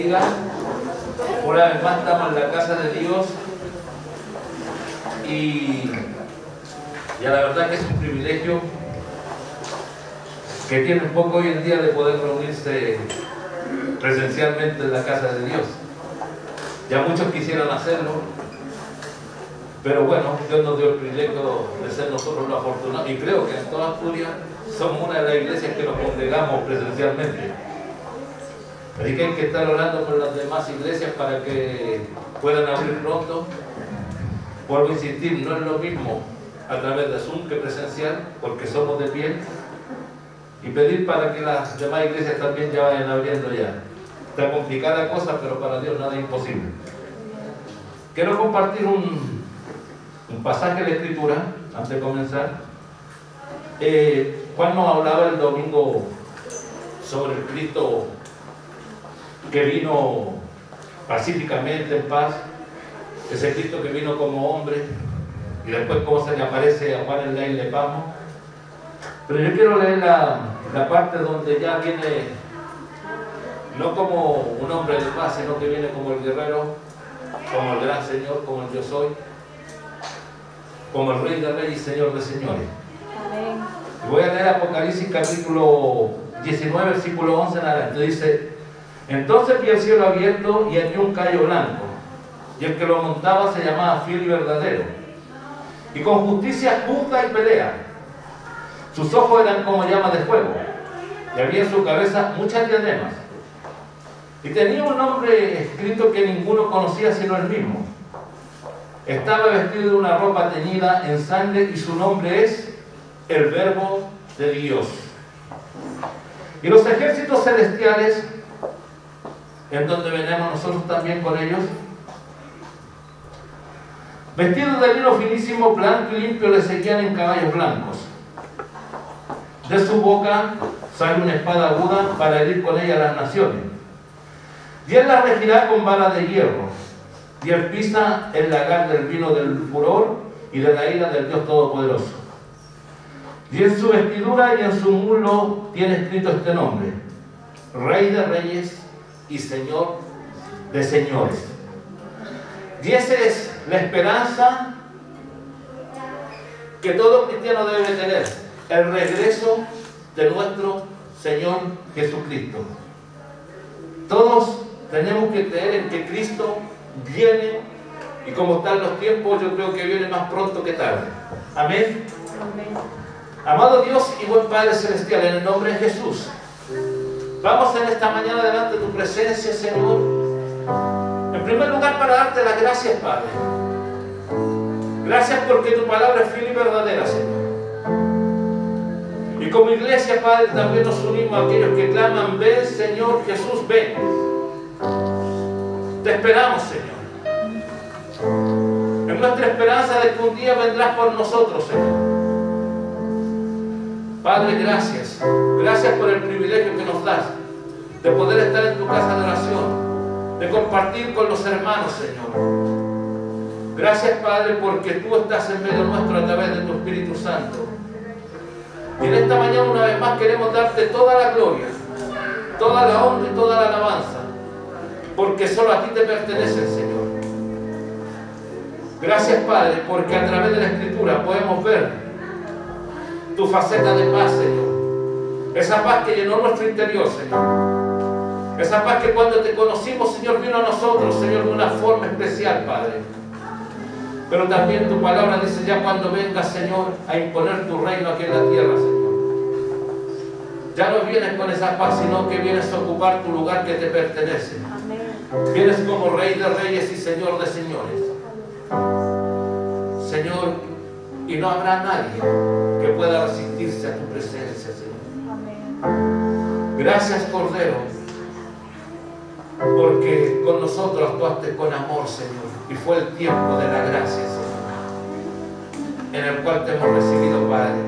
bendiga. Una vez más estamos en la casa de Dios y la verdad que es un privilegio que tienen poco hoy en día de poder reunirse presencialmente en la casa de Dios. Ya muchos quisieran hacerlo, pero bueno, Dios nos dio el privilegio de ser nosotros los afortunados, y creo que en toda Asturias somos una de las iglesias que nos congregamos presencialmente. Así que hay que estar orando por las demás iglesias para que puedan abrir pronto. Vuelvo a insistir, no es lo mismo a través de Zoom que presencial, porque somos de pie, y pedir para que las demás iglesias también ya vayan abriendo ya. Está complicada la cosa, pero para Dios nada es imposible. Quiero compartir un pasaje de Escritura antes de comenzar. Juan nos hablaba el domingo sobre el Cristo que vino pacíficamente, en paz, ese Cristo que vino como hombre, y después cómo se le aparece a Juan en la isla de Patmos. Pero yo quiero leer la parte donde ya viene, no como un hombre de paz, sino que viene como el guerrero, como el gran Señor, como el yo soy, como el Rey de Reyes y Señor de Señores. Amén. Voy a leer Apocalipsis capítulo 19, versículo 11 en adelante. Dice: entonces vi el cielo abierto y aquí un caballo blanco, y el que lo montaba se llamaba Fiel y Verdadero, y con justicia juzga y pelea. Sus ojos eran como llamas de fuego, y había en su cabeza muchas diademas, y tenía un nombre escrito que ninguno conocía sino él mismo. Estaba vestido de una ropa teñida en sangre, y su nombre es el Verbo de Dios. Y los ejércitos celestiales, en donde venimos nosotros también con ellos, vestidos de lino finísimo, blanco y limpio, le seguían en caballos blancos. De su boca sale una espada aguda para herir con ella a las naciones. Y él la regirá con vara de hierro, y él pisa el lagar del vino del furor y de la ira del Dios Todopoderoso. Y en su vestidura y en su muslo tiene escrito este nombre: Rey de Reyes y Señor de Señores. Y esa es la esperanza que todo cristiano debe tener: el regreso de nuestro Señor Jesucristo. Todos tenemos que creer en que Cristo viene, y como están los tiempos, yo creo que viene más pronto que tarde. Amén. Amén. Amado Dios y buen Padre Celestial, en el nombre de Jesús, vamos en esta mañana delante de tu presencia, Señor. En primer lugar, para darte las gracias, Padre. Gracias porque tu palabra es fiel y verdadera, Señor. Y como iglesia, Padre, también nos unimos a aquellos que claman: ven, Señor Jesús, ven. Te esperamos, Señor. En nuestra esperanza de que un día vendrás por nosotros, Señor. Padre, gracias. Gracias por el privilegio que nos das de poder estar en tu casa de oración, de compartir con los hermanos, Señor. Gracias, Padre, porque tú estás en medio nuestro a través de tu Espíritu Santo. Y en esta mañana una vez más queremos darte toda la gloria, toda la honra y toda la alabanza, porque solo a ti te pertenece, Señor. Gracias, Padre, porque a través de la Escritura podemos ver tu faceta de paz, Señor. Esa paz que llenó nuestro interior, Señor. Esa paz que cuando te conocimos, Señor, vino a nosotros, Señor, de una forma especial, Padre. Pero también tu palabra dice: ya cuando vengas, Señor, a imponer tu reino aquí en la tierra, Señor, ya no vienes con esa paz, sino que vienes a ocupar tu lugar que te pertenece. Amén. Vienes como Rey de Reyes y Señor de Señores. Señor, y no habrá nadie que pueda resistirse a tu presencia, Señor. Amén. Gracias, Cordero, porque con nosotros actuaste con amor, Señor, y fue el tiempo de la gracia, Señor, en el cual te hemos recibido, Padre.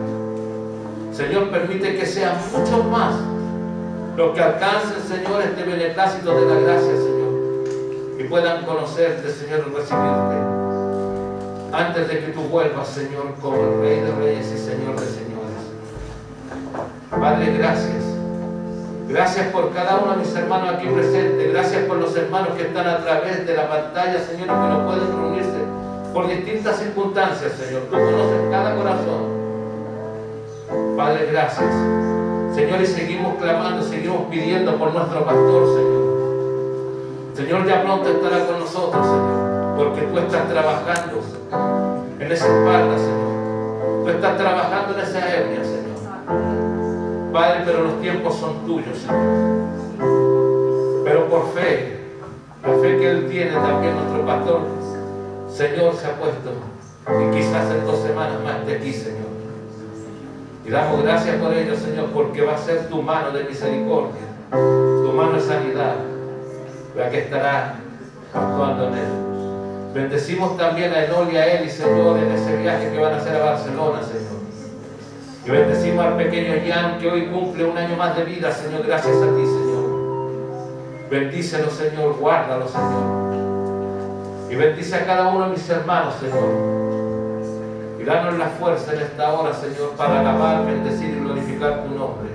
Señor, permite que sean muchos más los que alcancen, Señor, este beneplácito de la gracia, Señor, y puedan conocerte, Señor, y recibirte antes de que tú vuelvas, Señor, como el Rey de Reyes y Señor de Señores. Padre, gracias. Gracias por cada uno de mis hermanos aquí presentes. Gracias por los hermanos que están a través de la pantalla, Señor, y que no pueden reunirse por distintas circunstancias, Señor. Tú conoces cada corazón. Padre, gracias. Señor, y seguimos clamando, seguimos pidiendo por nuestro pastor, Señor. Señor, ya pronto estará con nosotros, Señor, porque tú estás trabajando en esa espalda, Señor. Tú estás trabajando en esa hernia, Señor. Padre, pero los tiempos son tuyos, Señor. Pero por fe, la fe que Él tiene también, nuestro pastor, Señor, se ha puesto. Y quizás en 2 semanas más esté aquí, Señor. Y damos gracias por ello, Señor, porque va a ser tu mano de misericordia, tu mano de sanidad, la que estará actuando en Él. Bendecimos también a Enol y a Eli, Señor, en ese viaje que van a hacer a Barcelona, Señor. Y bendecimos al pequeño Jan, que hoy cumple 1 año más de vida, Señor, gracias a ti, Señor. Bendícelo, Señor, guárdalo, Señor. Y bendice a cada uno de mis hermanos, Señor. Y danos la fuerza en esta hora, Señor, para alabar, bendecir y glorificar tu nombre.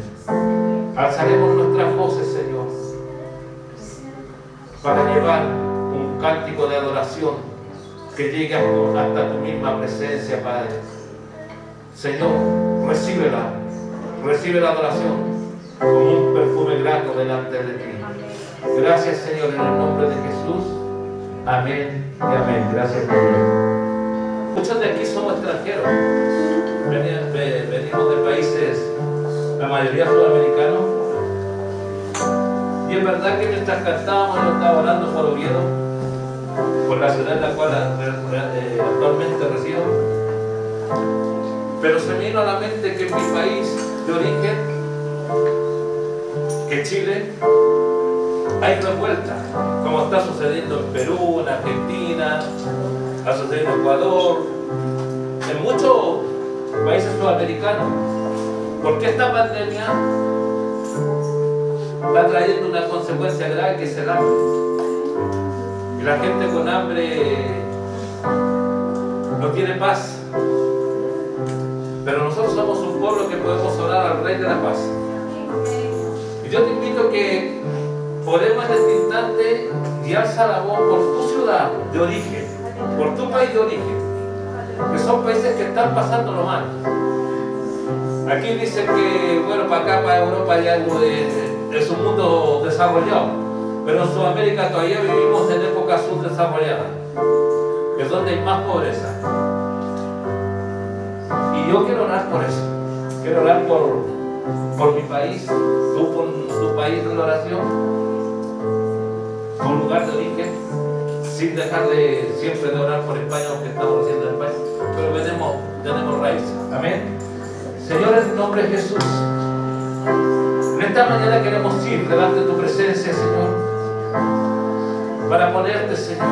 Alzaremos nuestras voces, Señor, para llevar un cántico de adoración que llegue hasta tu misma presencia, Padre. Señor, recibe la adoración como un perfume grato delante de ti. Gracias, Señor, en el nombre de Jesús. Amén y amén. Gracias, Señor. Muchos de aquí somos extranjeros. Venimos de países, la mayoría sudamericanos. Y es verdad que mientras cantábamos, yo estaba orando por Oviedo, por la ciudad en la cual actualmente resido. Pero se me vino a la mente que en mi país de origen, que Chile, hay revueltas, como está sucediendo en Perú, en Argentina, está sucediendo en Ecuador, en muchos países sudamericanos. Porque esta pandemia está trayendo una consecuencia grave, que es el hambre. Y la gente con hambre no tiene paz. Pero nosotros somos un pueblo que podemos orar al Rey de la Paz. Y yo te invito a que oremos en este instante y alza la voz por tu ciudad de origen, por tu país de origen, que son países que están pasando lo mal. Aquí dicen que, bueno, para acá, para Europa, ya es un mundo desarrollado, pero en Sudamérica todavía vivimos en época subdesarrollada, que es donde hay más pobreza. Y yo quiero orar por eso, quiero orar por mi país, tú por tu país en la oración, tu lugar de origen, sin dejar siempre de orar por España, aunque estamos haciendo en España, pero tenemos raíces. Amén. Señor, en el nombre de Jesús, en esta mañana queremos ir delante de tu presencia, Señor, para ponerte, Señor,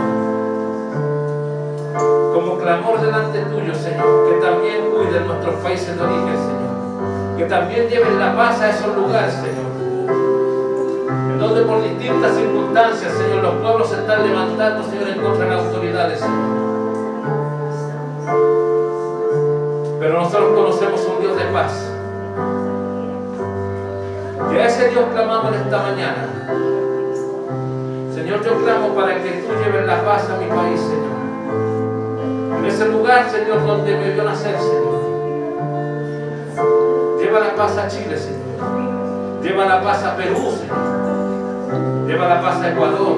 como clamor delante tuyo, Señor, que también cuiden nuestros países de origen, Señor, que también lleven la paz a esos lugares, Señor, en donde por distintas circunstancias, Señor, los pueblos se están levantando, Señor, en contra de las autoridades, Señor. Pero nosotros conocemos un Dios de paz. Y a ese Dios clamamos en esta mañana. Señor, yo clamo para que tú lleves la paz a mi país, Señor. En ese lugar, Señor, donde me vio nacer, Señor. Lleva la paz a Chile, Señor. Lleva la paz a Perú, Señor. Lleva la paz a Ecuador.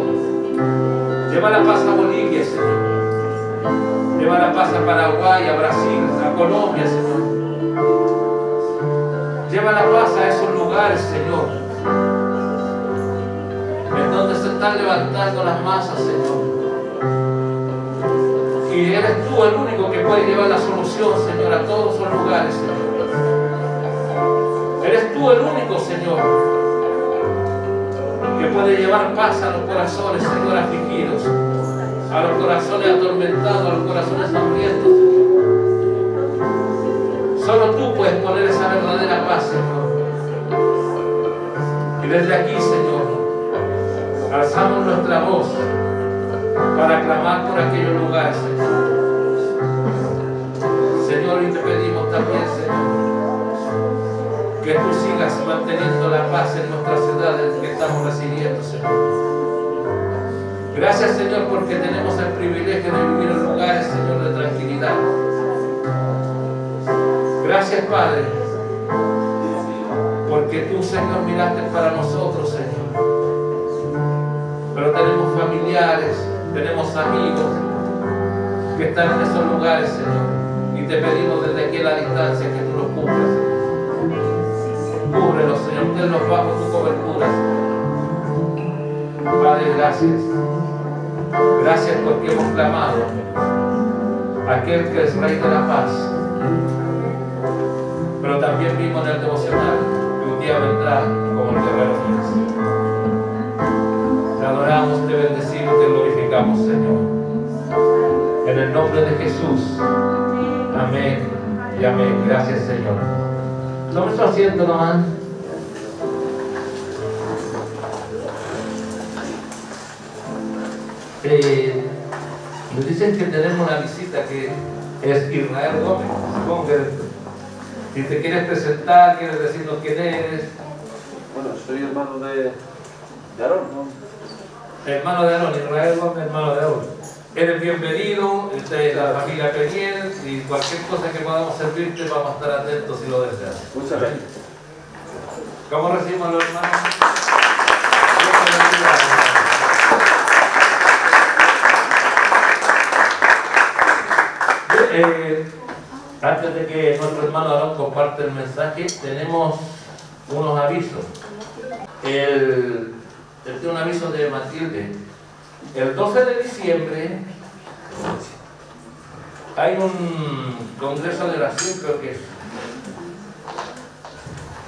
Lleva la paz a Bolivia, Señor. Lleva la paz a Paraguay, a Brasil, a Colombia, Señor. Lleva la paz a esos lugares, Señor, en donde se están levantando las masas, Señor. Y eres tú el único que puede llevar la solución, Señor, a todos esos lugares, Señor. Eres tú el único, Señor, que puede llevar paz a los corazones, Señor, afligidos, a los corazones atormentados, a los corazones hambrientos, Señor. Solo tú puedes poner esa verdadera paz, Señor. Y desde aquí, Señor, alzamos nuestra voz para clamar por aquellos lugares, Señor. Señor, y te pedimos también, Señor, Que tú sigas manteniendo la paz en nuestras ciudades que estamos recibiendo, Señor. Gracias, Señor, porque tenemos el privilegio de vivir en lugares, Señor, de tranquilidad. Gracias, Padre, porque tú, Señor, miraste para nosotros, Señor. Pero tenemos familiares, tenemos amigos que están en esos lugares, Señor. Y te pedimos desde aquí a la distancia que tú los cubras, Señor. Cúbrelos, Señor, tenlos bajo tu cobertura, Señor. Padre, gracias. Gracias porque hemos clamado a aquel que es Rey de la Paz. Pero también vimos en el devocional que un día vendrá como el guerrero Jesús. Te adoramos, te bendecimos, te glorificamos, Señor. En el nombre de Jesús. Amén y amén. Gracias, Señor. Tome su asiento nomás. Nos dicen que tenemos una visita que es Israel Gómez. Supongo que si te quieres presentar, quieres decirnos quién eres. Bueno, soy hermano de Aarón, ¿no? Hermano de Aarón, Israel Gómez, hermano de Aarón. Eres bienvenido, de la familia Peniel, y cualquier cosa que podamos servirte vamos a estar atentos si lo deseas. Muchas gracias. ¿Cómo recibimos a los hermanos? Antes de que nuestro hermano Aarón comparte el mensaje, tenemos unos avisos. Tiene un aviso de Matilde. El 12 de diciembre hay un congreso de oración, creo que es.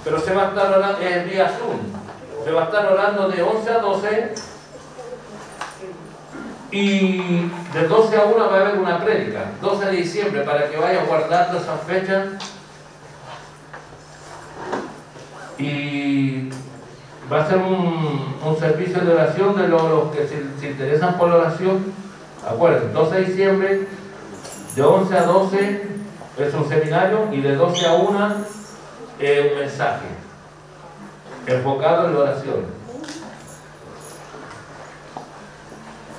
Pero se va a estar orando, es vía Zoom. Se va a estar orando de 11 a 12. Y de 12 a 1 va a haber una prédica, 12 de diciembre, para que vayas guardando esas fechas. Y va a ser un servicio de oración de los que se interesan por la oración. Acuérdense, 12 de diciembre, de 11 a 12 es un seminario y de 12 a 1 un mensaje enfocado en la oración.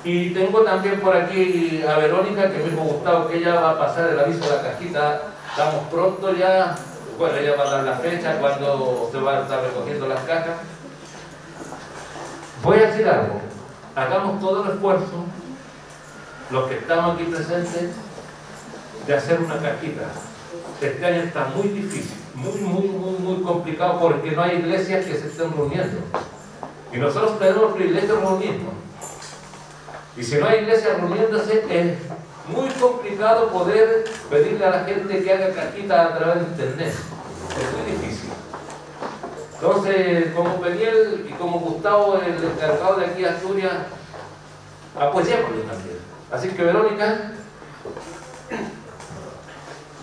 Y tengo también por aquí a Verónica, que me dijo Gustavo que ella va a pasar el aviso de la cajita. Estamos pronto ya. Bueno, ella va a dar la fecha cuando se va a estar recogiendo las cajas. Voy a decir algo. Hagamos todo el esfuerzo, los que estamos aquí presentes, de hacer una cajita. Este año está muy difícil, muy complicado, porque no hay iglesias que se estén reuniendo. Y nosotros tenemos el privilegio de reunirnos. Y si no hay iglesias reuniéndose, es muy complicado poder pedirle a la gente que haga cajitas a través de internet. Es muy difícil. Entonces, como Peniel y como Gustavo, el encargado de aquí de Asturias, apoyémoslo también. Así que, Verónica.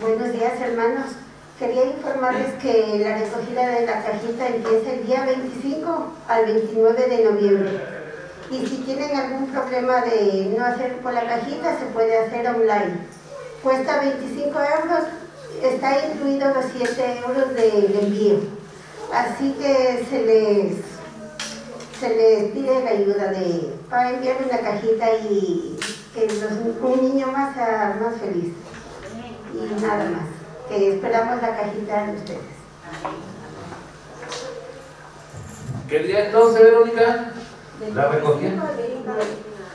Buenos días, hermanos. Quería informarles que la recogida de la cajita empieza el día 25 al 29 de noviembre. Y si tienen algún problema de no hacer por la cajita, se puede hacer online. Cuesta 25 euros, está incluido los 7 euros de envío. Así que se les pide la ayuda para enviar una cajita y que un niño más sea más feliz. Y nada más, que esperamos la cajita de ustedes. ¿Qué día entonces, Verónica? La recogida.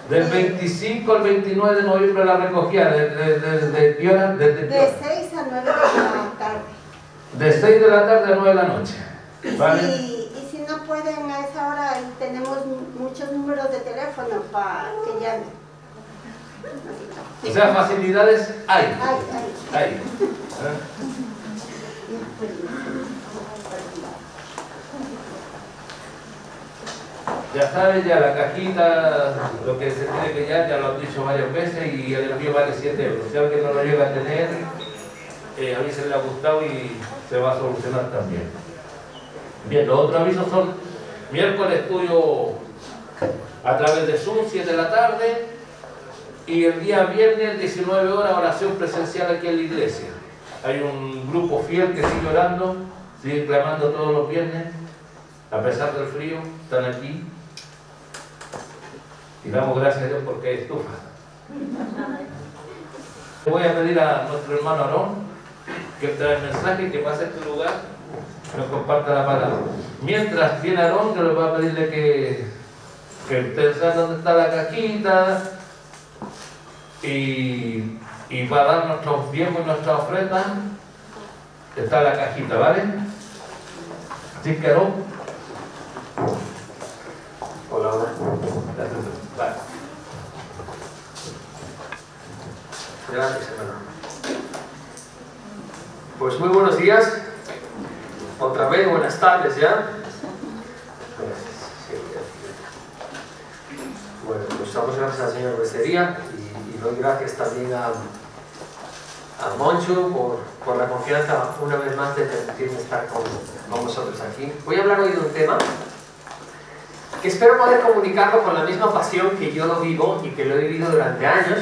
Del 25 al 29 de noviembre la recogida. ¿De qué hora? De 6 a 9 de la tarde. De 6 de la tarde a 9 de la noche. ¿Vale? Y si no pueden a esa hora, tenemos muchos números de teléfono para que llamen. O sea, facilidades hay. Hay. Ya sabes, ya la cajita, lo que se tiene que ya lo han dicho varias veces, y el envío vale 7 euros. Si alguien no lo llega a tener, avísenle a Gustavo y se va a solucionar también. Bien, los otros avisos son: miércoles estudio a través de Zoom, 7 de la tarde, y el día viernes, 19 horas, oración presencial aquí en la iglesia. Hay un grupo fiel que sigue orando, Siguen clamando todos los viernes, a pesar del frío, están aquí. Y damos gracias a Dios porque hay estufa. Voy a pedir a nuestro hermano Aarón que trae el mensaje, que pase a este lugar, nos comparta la palabra. Mientras viene Aarón, yo le voy a pedirle que ustedes saben dónde está la cajita y va a dar nuestros diezmos y nuestra ofrenda. Está la cajita, ¿vale? Así que Aarón. Hola, hola. Vale. Gracias, hermano. Pues muy buenos días. Otra vez, buenas tardes ya. Bueno, pues damos gracias al Señor por este día y doy gracias también a Moncho por la confianza una vez más de permitirme estar con vosotros aquí. Voy a hablar hoy de un tema que espero poder comunicarlo con la misma pasión que yo lo vivo y que lo he vivido durante años.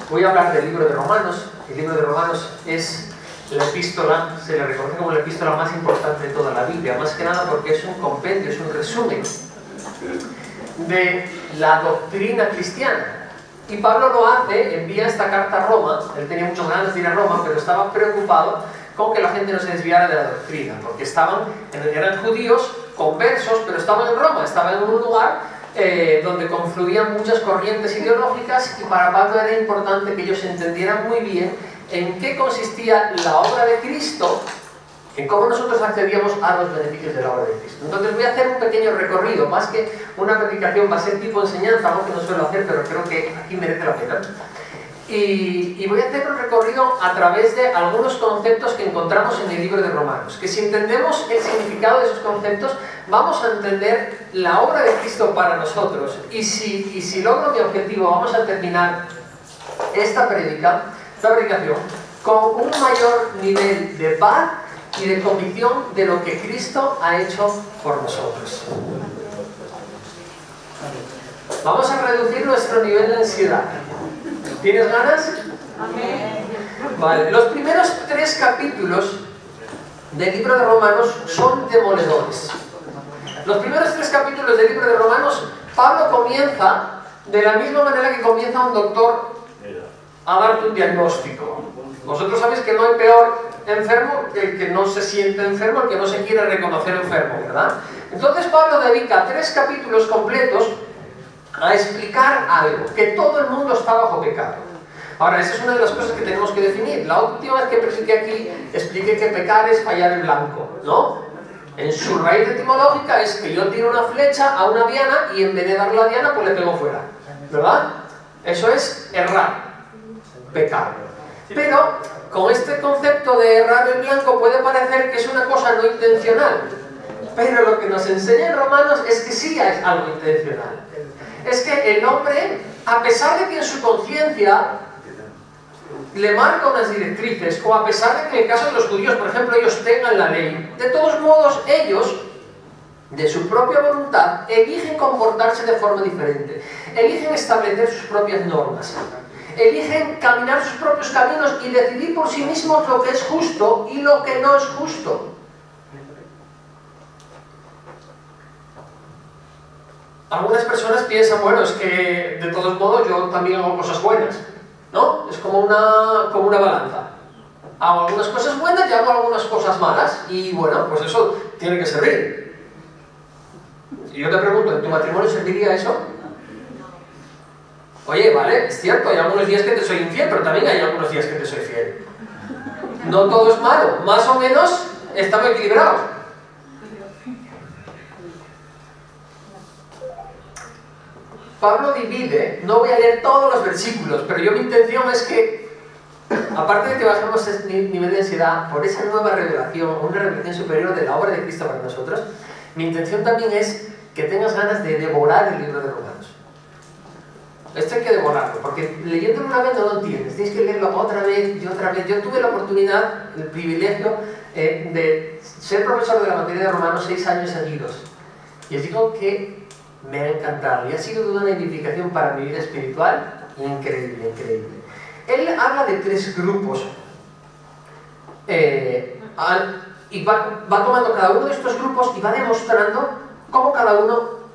Voy a hablar del libro de Romanos. El libro de Romanos es la epístola, se le reconoce como la epístola más importante de toda la Biblia, más que nada porque es un compendio, es un resumen de la doctrina cristiana. Y Pablo lo hace, envía esta carta a Roma. Él tenía muchas ganas de ir a Roma, pero estaba preocupado con que la gente no se desviara de la doctrina, porque eran judíos conversos, pero estaban en Roma, estaban en un lugar donde confluían muchas corrientes ideológicas, y para Pablo era importante que ellos entendieran muy bien en qué consistía la obra de Cristo, en cómo nosotros accedíamos a los beneficios de la obra de Cristo. Entonces voy a hacer un pequeño recorrido, más que una predicación, va a ser tipo enseñanza, algo que no suelo hacer, pero creo que aquí merece la pena. Y voy a hacer un recorrido a través de algunos conceptos que encontramos en el libro de Romanos, que si entendemos el significado de esos conceptos, vamos a entender la obra de Cristo para nosotros. Y si logro mi objetivo, vamos a terminar esta predicación con un mayor nivel de paz y de convicción de lo que Cristo ha hecho por nosotros. Vamos a reducir nuestro nivel de ansiedad. ¿Tienes ganas? Amén. Vale, los primeros 3 capítulos del libro de Romanos son demoledores. Los primeros 3 capítulos del libro de Romanos, Pablo comienza de la misma manera que comienza un doctor a darte un diagnóstico. Vosotros sabéis que no hay peor enfermo que el que no se siente enfermo, el que no se quiere reconocer enfermo, ¿verdad? Entonces Pablo dedica 3 capítulos completos a explicar algo, que todo el mundo está bajo pecado. Ahora, esa es una de las cosas que tenemos que definir. La última vez que prediqué aquí, expliqué que pecar es fallar el blanco, ¿no? En su raíz etimológica es que yo tiro una flecha a una diana y en vez de darle la diana, pues le pego fuera, ¿verdad? Eso es errar, pecar. Pero con este concepto de errar el blanco puede parecer que es una cosa no intencional, pero lo que nos enseña en Romanos es que sí es algo intencional. Es que el hombre, a pesar de que en su conciencia le marca unas directrices, o a pesar de que en el caso de los judíos, por ejemplo, ellos tengan la ley, de todos modos ellos, de su propia voluntad, eligen comportarse de forma diferente, eligen establecer sus propias normas, eligen caminar sus propios caminos y decidir por sí mismos lo que es justo y lo que no es justo. Algunas personas piensan, bueno, es que de todos modos yo también hago cosas buenas, ¿no? Es como una balanza. Hago algunas cosas buenas y hago algunas cosas malas, y bueno, pues eso tiene que servir. Y yo te pregunto, ¿en tu matrimonio serviría eso? Oye, vale, es cierto, hay algunos días que te soy infiel, pero también hay algunos días que te soy fiel. No todo es malo, más o menos estamos equilibrados. Pablo divide, no voy a leer todos los versículos, pero mi intención es que, aparte de que bajemos ese nivel de ansiedad por esa nueva revelación, una revelación superior de la obra de Cristo para nosotros, mi intención también es que tengas ganas de devorar el libro de Romanos. Esto hay que devorarlo, porque leyéndolo una vez no lo entiendes, tienes que leerlo otra vez y otra vez. Yo tuve la oportunidad, el privilegio de ser profesor de la materia de Romanos 6 años seguidos, y os digo que me ha encantado y ha sido de una edificación para mi vida espiritual increíble, increíble. Él habla de 3 grupos y y va tomando cada uno de estos grupos y va demostrando cómo cada uno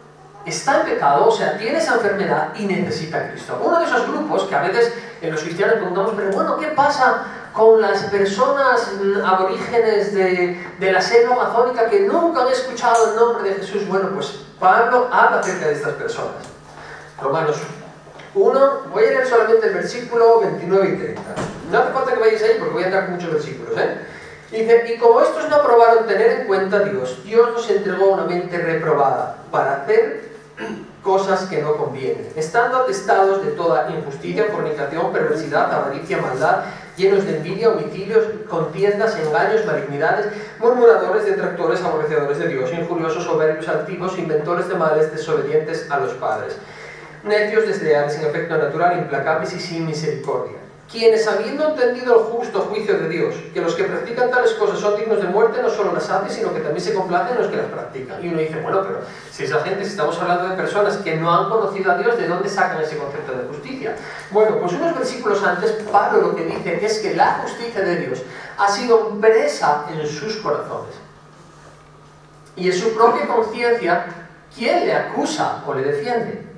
está en pecado, o sea, tiene esa enfermedad y necesita a Cristo. Uno de esos grupos que a veces en los cristianos preguntamos, pero bueno, ¿qué pasa con las personas aborígenes de la selva amazónica que nunca han escuchado el nombre de Jesús? Bueno, pues Pablo habla acerca de estas personas. Romanos 1, voy a leer solamente el versículo 29 y 30. No hace falta que vayáis ahí porque voy a entrar con muchos versículos, Dice, y como estos no aprobaron tener en cuenta a Dios, Dios nos entregó una mente reprobada para hacer cosas que no convienen, estando atestados de toda injusticia, fornicación, perversidad, avaricia, maldad, llenos de envidia, homicidios, contiendas, engaños, malignidades, murmuradores, detractores, aborrecedores de Dios, injuriosos, soberbios, altivos, inventores de males, desobedientes a los padres, necios, desleales, sin afecto natural, implacables y sin misericordia, quienes, habiendo entendido el justo juicio de Dios, que los que practican tales cosas son dignos de muerte, no solo las hacen, sino que también se complacen los que las practican. Y uno dice, bueno, pero si esa gente, si estamos hablando de personas que no han conocido a Dios, ¿de dónde sacan ese concepto de justicia? Bueno, pues unos versículos antes, Pablo lo que dice es que la justicia de Dios ha sido presa en sus corazones. Y en su propia conciencia, ¿quién le acusa o le defiende?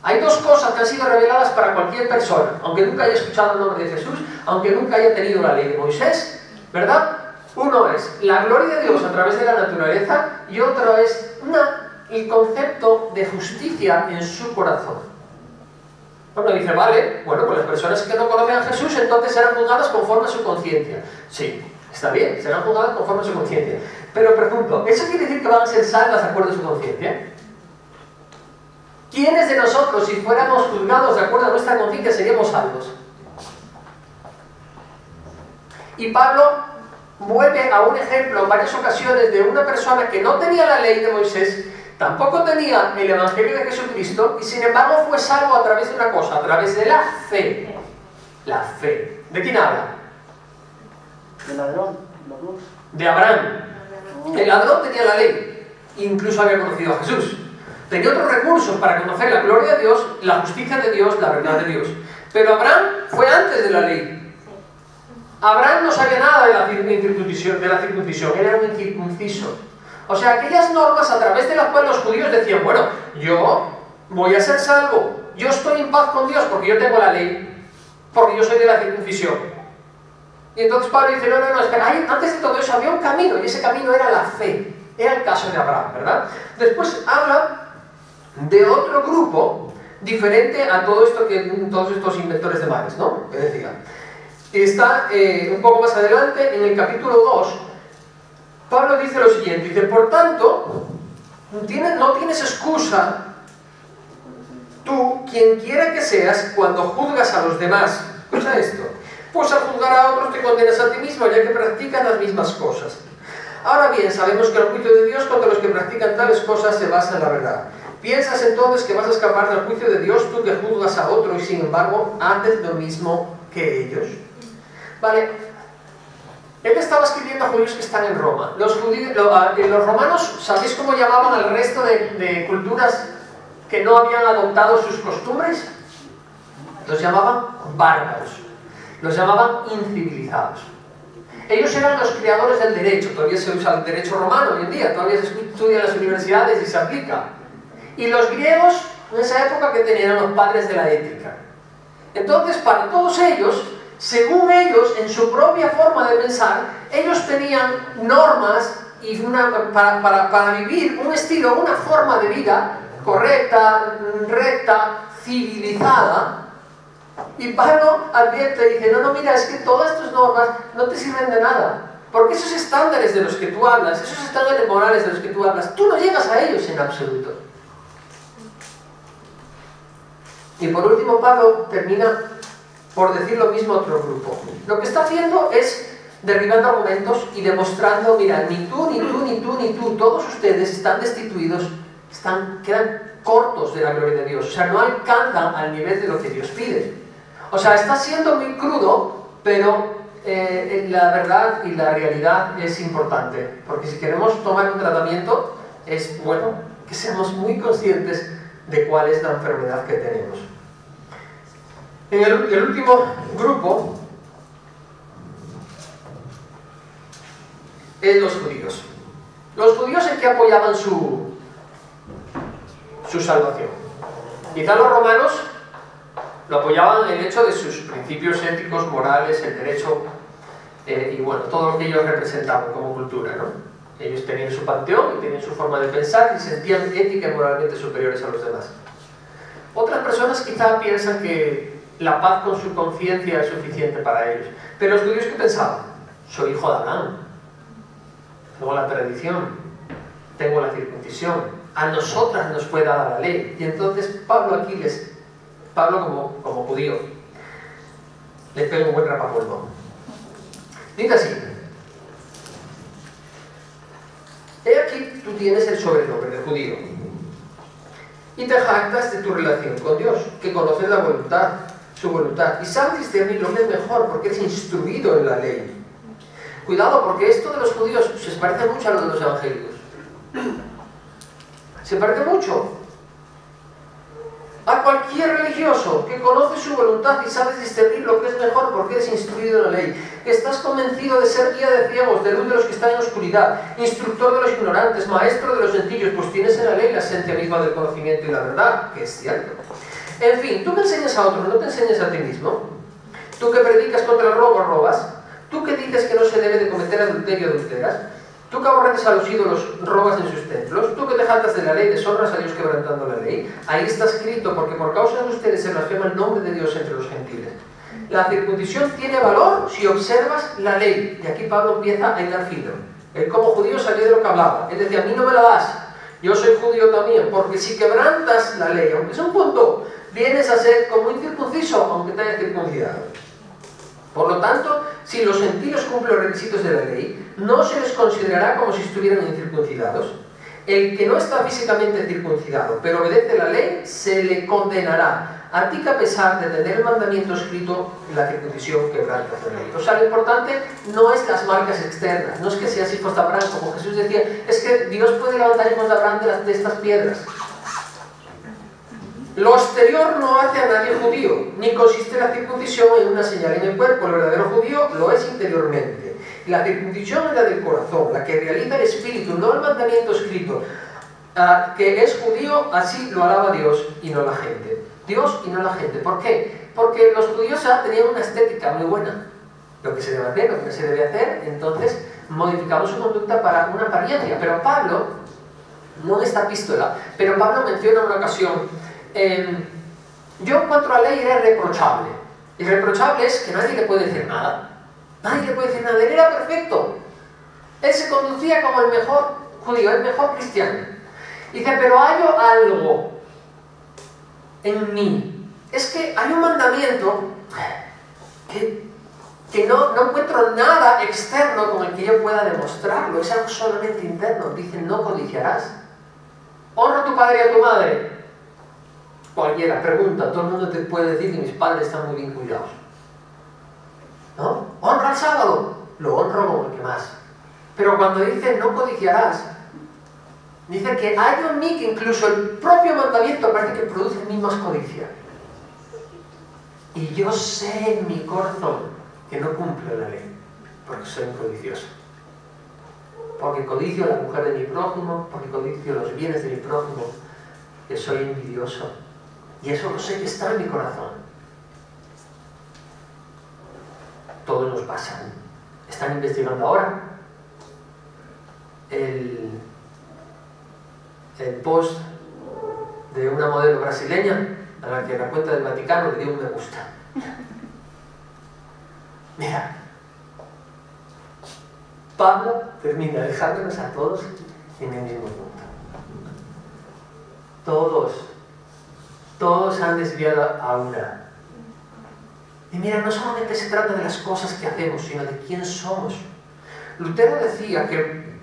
Hay dos cosas que han sido reveladas para cualquier persona, aunque nunca haya escuchado el nombre de Jesús, aunque nunca haya tenido la ley de Moisés, ¿verdad? Uno es la gloria de Dios a través de la naturaleza y otro es el concepto de justicia en su corazón. Uno dice, vale, bueno, pues las personas que no conocen a Jesús entonces serán juzgadas conforme a su conciencia. Sí, está bien, serán juzgadas conforme a su conciencia. Pero pregunto, ¿eso quiere decir que van a ser salvas de acuerdo a su conciencia? ¿Quiénes de nosotros, si fuéramos juzgados de acuerdo a nuestra conciencia, seríamos salvos? Y Pablo vuelve a un ejemplo en varias ocasiones de una persona que no tenía la ley de Moisés, tampoco tenía el Evangelio de Jesucristo, y sin embargo fue salvo a través de una cosa, a través de la fe. La fe. ¿De quién habla? ¿El ladrón? De Abraham. El ladrón tenía la ley, incluso había conocido a Jesús. Tenía otros recursos para conocer la gloria de Dios, la justicia de Dios, la verdad de Dios. Pero Abraham fue antes de la ley. Abraham no sabía nada de la circuncisión, era un incircunciso. O sea, aquellas normas a través de las cuales los judíos decían, bueno, yo voy a ser salvo, yo estoy en paz con Dios porque yo tengo la ley, porque yo soy de la circuncisión. Y entonces Pablo dice, no, espera, antes de todo eso había un camino, y ese camino era la fe. Era el caso de Abraham, ¿verdad? Después habla de otro grupo diferente a todos estos inventores de males, ¿no? Que decía. Está un poco más adelante, en el capítulo 2, Pablo dice lo siguiente, dice, por tanto, no tienes excusa, tú, quien quiera que seas, cuando juzgas a los demás. Escucha esto, pues al juzgar a otros te condenas a ti mismo, ya que practican las mismas cosas. Ahora bien, sabemos que el juicio de Dios contra los que practican tales cosas se basa en la verdad. ¿Piensas entonces que vas a escapar del juicio de Dios tú que juzgas a otro y sin embargo haces lo mismo que ellos? Vale, él estaba escribiendo a judíos que están en Roma. Los romanos, ¿sabéis cómo llamaban al resto de culturas que no habían adoptado sus costumbres? Los llamaban bárbaros, los llamaban incivilizados. Ellos eran los creadores del derecho, todavía se usa el derecho romano hoy en día, todavía se estudia en las universidades y se aplica. Y los griegos, en esa época, que tenían los padres de la ética. Entonces, para todos ellos, según ellos, en su propia forma de pensar, ellos tenían normas y para vivir un estilo, una forma de vida correcta, recta, civilizada. Y Pablo advierte y dice, no, mira, es que todas tus normas no te sirven de nada. Porque esos estándares de los que tú hablas, esos estándares morales de los que tú hablas, tú no llegas a ellos en absoluto. Y por último, Pablo termina por decir lo mismo a otro grupo. Lo que está haciendo es derribando argumentos y demostrando, mira, ni tú, ni tú, ni tú, ni tú, todos ustedes están destituidos, quedan cortos de la gloria de Dios. O sea, no alcanzan al nivel de lo que Dios pide. O sea, está siendo muy crudo, pero la verdad y la realidad es importante. Porque si queremos tomar un tratamiento, es bueno que seamos muy conscientes de cuál es la enfermedad que tenemos. En el último grupo en los judíos. Los judíos en que apoyaban su salvación. Quizá los romanos lo apoyaban en el hecho de sus principios éticos, morales, el derecho y bueno, todo lo que ellos representaban como cultura, ¿no? Ellos tenían su panteón y tenían su forma de pensar y se sentían ética y moralmente superiores a los demás. Otras personas quizá piensan que la paz con su conciencia es suficiente para ellos. Pero los judíos, ¿qué pensaban? Soy hijo de Abraham, tengo la tradición, tengo la circuncisión, a nosotras nos fue dada la ley. Y entonces Pablo como judío, les pega un buen rapapolvo. Dice así: he aquí tú tienes el sobrenombre de judío y te jactas de tu relación con Dios, que conoces la voluntad, su voluntad, y sabes discernir lo que es mejor porque eres instruido en la ley. Cuidado, porque esto de los judíos se parece mucho a lo de los evangélicos. Se parece mucho a cualquier religioso que conoce su voluntad y sabes discernir lo que es mejor porque eres instruido en la ley, que estás convencido de ser guía de ciegos, de luz de los que están en oscuridad, instructor de los ignorantes, maestro de los sencillos, pues tienes en la ley la esencia misma del conocimiento y la verdad, que es cierto. En fin, tú que enseñas a otros, no te enseñas a ti mismo. Tú que predicas contra el robo, robas. Tú que dices que no se debe de cometer adulterio, adulteras. Tú que aborreces a los ídolos, robas en sus templos. Tú que te jactas de la ley, deshonras a Dios quebrantando la ley. Ahí está escrito, porque por causa de ustedes se blasfema el nombre de Dios entre los gentiles. La circuncisión tiene valor si observas la ley. Y aquí Pablo empieza a hilar fino. Él como judío sabía de lo que hablaba. Él decía, a mí no me la das. Yo soy judío también, porque si quebrantas la ley, aunque es un punto, vienes a ser como incircunciso, aunque te hayas circuncidado. Por lo tanto, si los gentiles cumplen los requisitos de la ley, no se les considerará como si estuvieran incircuncidados. El que no está físicamente circuncidado, pero obedece la ley, se le condenará. A ti que a pesar de tener el mandamiento escrito, la circuncisión quebrantas la ley. O sea, lo importante no es las marcas externas, no es que seas hijos de Abraham, como Jesús decía, es que Dios puede levantar hijos de Abraham de estas piedras. Lo exterior no hace a nadie judío, ni consiste la circuncisión en una señal en el cuerpo. El verdadero judío lo es interiormente. La circuncisión es la del corazón, la que realiza el espíritu, no el mandamiento escrito. Que es judío, así lo alaba Dios y no la gente. Dios y no la gente. ¿Por qué? Porque los judíos tenían una estética muy buena. Lo que se debe hacer, lo que no se debe hacer, entonces modificamos su conducta para una apariencia. Pero Pablo, no en esta epístola, pero Pablo menciona una ocasión, yo en cuanto a la ley era irreprochable. Irreprochable es que nadie le puede decir nada. Nadie le puede decir nada. Él era perfecto. Él se conducía como el mejor judío, el mejor cristiano. Dice, pero hay algo en mí. Es que hay un mandamiento que no encuentro nada externo con el que yo pueda demostrarlo. Es algo solamente interno. Dice, no codiciarás. Honra a tu padre y a tu madre. Cualquiera pregunta, todo el mundo te puede decir que mis padres están muy bien cuidados. ¿No? Honra el sábado. Lo honro como el que más. Pero cuando dice no codiciarás, dice que hay en mí que incluso el propio mandamiento parece que produce en mí más codicia. Y yo sé en mi corazón que no cumple la ley, porque soy un codicioso. Porque codicio la mujer de mi prójimo, porque codicio los bienes de mi prójimo, que soy envidioso. Y eso lo sé que está en mi corazón. Todo nos pasa. Están investigando ahora el post de una modelo brasileña a la que la cuenta del Vaticano le dio un me gusta. Mira, Pablo termina dejándonos a todos en el mismo punto. Todos han desviado a una. Y mira, no solamente se trata de las cosas que hacemos, sino de quién somos. Lutero decía que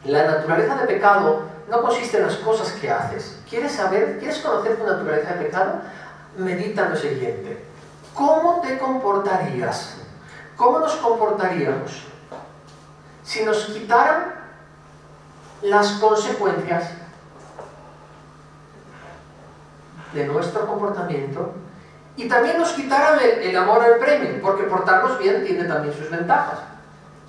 la naturaleza de pecado no consiste en las cosas que haces. ¿Quieres conocer tu naturaleza de pecado? Medita en lo siguiente. ¿Cómo te comportarías? ¿Cómo nos comportaríamos si nos quitaran las consecuencias de nuestro comportamiento y también nos quitaran el amor al premio? Porque portarnos bien tiene también sus ventajas.